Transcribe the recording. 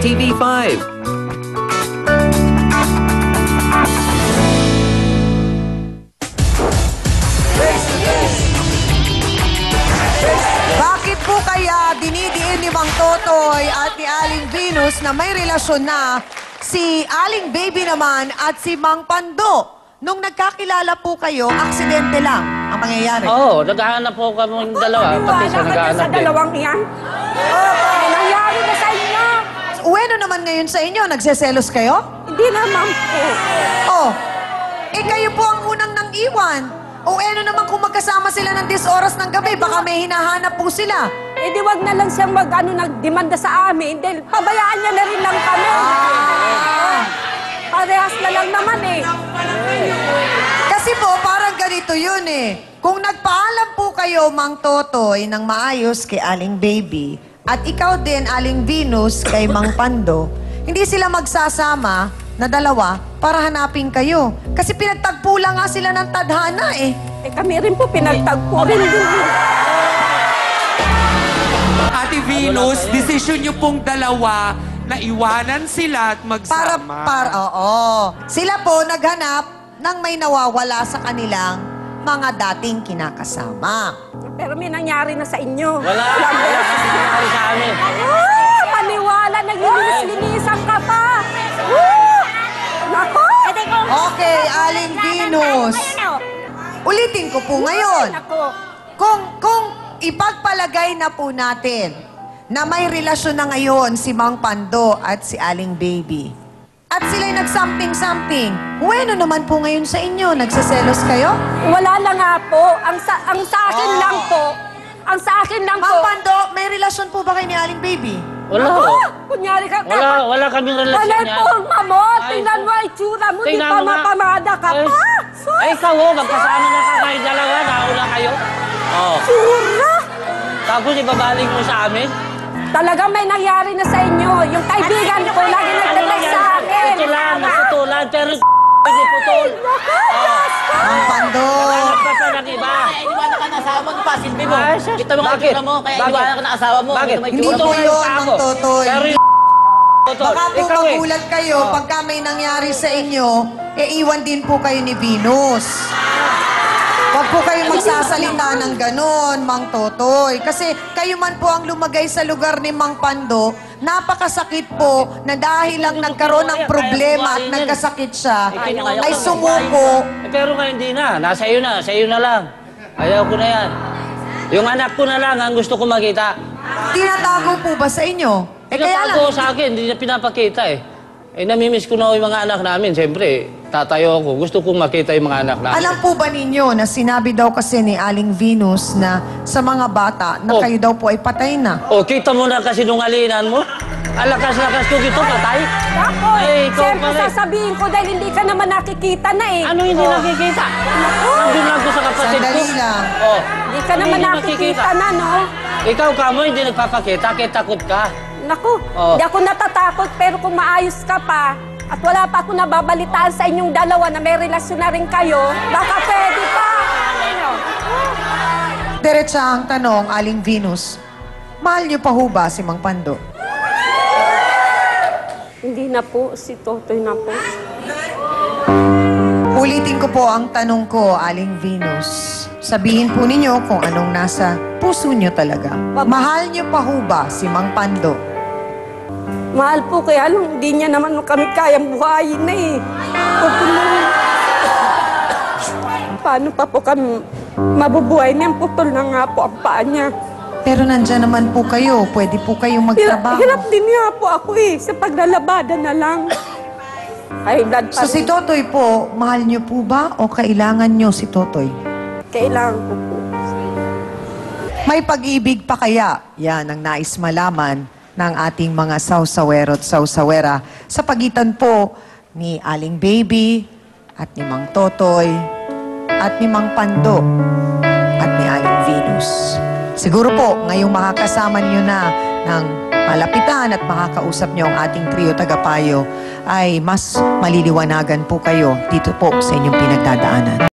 TV5. Bakit po kaya dinidiin ni Mang Totoy at ni Aling Venus na may relasyon na si Aling Baby naman at si Mang Pando? Nung nagkakilala po kayo, aksidente lang ang mangyayari. Oo, naghahanap po kami yung dalawa. Pati siya naghahanap sa din. dalawang yan? May nangyari na sa inyo. Uweno naman ngayon sa inyo, nagseselos kayo? Hindi naman po. Oh, kayo po ang unang nang iwan. Uweno naman kung magkasama sila ng 10 oras ng gabi, baka may hinahanap po sila. Eh di wag na lang siyang nagdemanda sa amin. Dahil pabayaan niya na rin lang kami. Parehas na lang naman eh. Kasi po, parang ganito yun eh. Kung nagpaalam po kayo, Mang Totoy, ng maayos kay Aling Baby, at ikaw din, Aling Venus, kay Mang Pando, hindi sila magsasama na dalawa para hanapin kayo. Kasi pinagtagpo lang nga sila ng tadhana eh. Eh kami rin po pinagtagpo rin din. Ate Venus, desisyon niyo pong dalawa na iwanan sila at magsama. Oo. Sila po naghanap ng may nawawala sa kanilang mga dating kinakasama. Pero may nangyari na sa inyo. Wala kang nangyari sa amin. Maniwala, naglilinis-linisan ka pa. Nako! Okay, Aling Venus. Ulitin ko po ngayon. Nako. Kung ipagpalagay na po natin na may relasyon na ngayon si Mang Pando at si Aling Baby, at sila'y nagsamping-samping, bueno naman po ngayon sa inyo, nagseselos kayo? Wala lang nga po. Ang sa akin lang po. Ang sa akin lang Mang po. Pando, may relasyon po ba kayo ni Aling Baby? Wala Ako, po. kunyari ka. Wala kaming relasyon Wala niya. forma mo. Ay, Tingnan mo, itsura mo. Di tingnan pa mo nga. mapamada ka Ay, pa. Ay, ikaw magkasama na ka kayo dalawa. Nauna kayo. Oo. Tsura. Tapos ibabaling mo sa amin. Talagang may nangyari na sa inyo. Yung kaibigan ko, lagi nagtatext sa akin. Ito lang, naputulan. Pero hindi putol. Mang Pando, Hanap ka pa ng iba. Iwanan ka na asawa mo, pa, silbi mo. Ay, sus. Kita mo ang Bakit? itsura mo, kaya Bakit? iwanan ka na asawa mo. Bakit? Ito may Hindi itsura po mo. yun, Mang Totoy. Pero putol. baka po Ikaw eh. magulat kayo pagka may nangyari sa inyo, iwan din po kayo ni Venus. Huwag po kayong magsasalita ng ganon, Mang Totoy. Kasi kayo man po ang lumagay sa lugar ni Mang Pando, napakasakit po na dahil lang nagkaroon ng problema at nagkasakit siya, ay sumuko. Pero ngayon hindi na. Nasa iyo na. Sa iyo na lang. Ayaw ko na yan. Yung anak ko na lang ang gusto ko makita. Tinatago po ba sa inyo? Kaya lang, Pinatago sa akin. Hindi niya pinapakita eh. Namimiss ko na yung mga anak namin. Siyempre, tatayo ako. Gusto kong makita yung mga anak namin. alam po ba ninyo na sinabi daw kasi ni Aling Venus na sa mga bata na Oh. kayo daw po ay patay na? O, kita mo na kasi nung alinan mo. Alakas-lakas ko gito, patay. Ako, Ay, ikaw siyempre pala eh. sasabihin ko dahil hindi ka naman nakikita na eh. Ano hindi nakikita? Nandun lang ko sa kapatid ko. Sandali lang. Oh. Hindi ka naman nakikita na, no? Ikaw ka mo, hindi nagpapakita, kaya takot ka. Naku, Oh. hindi ako natatakot pero kung maayos ka pa at wala pa ako nababalitaan sa inyong dalawa na may relasyon na rin kayo, baka pwede pa. Diretsa ang tanong, Aling Venus, mahal niyo pa ho ba si Mang Pando? Hindi na po, si Totoy na po. Ulitin ko po ang tanong ko, Aling Venus. Sabihin po ninyo kung anong nasa puso niyo talaga. Mahal niyo pa ho ba si Mang Pando? Mahal po kaya lang, hindi niya naman kami kayang buhayin na eh. Paano pa po kami mabubuhay niyan? Putol na nga po ang paa niya. Pero nandyan naman po kayo. Pwede po kayong magtrabaho. Hirap din niya po ako eh, sa paglalabada na lang. Ay, blood So si Totoy po, mahal niyo po ba o kailangan niyo si Totoy? Kailangan ko po. May pag-ibig pa kaya? Yan ang nais malaman ng ating mga sausawero at sausawera sa pagitan po ni Aling Baby at ni Mang Totoy at ni Mang Pando at ni Aling Venus. Siguro po, ngayong makakasama niyo na ng malapitan at makakausap niyo ang ating trio tagapayo ay mas maliliwanagan po kayo dito po sa inyong pinagdadaanan.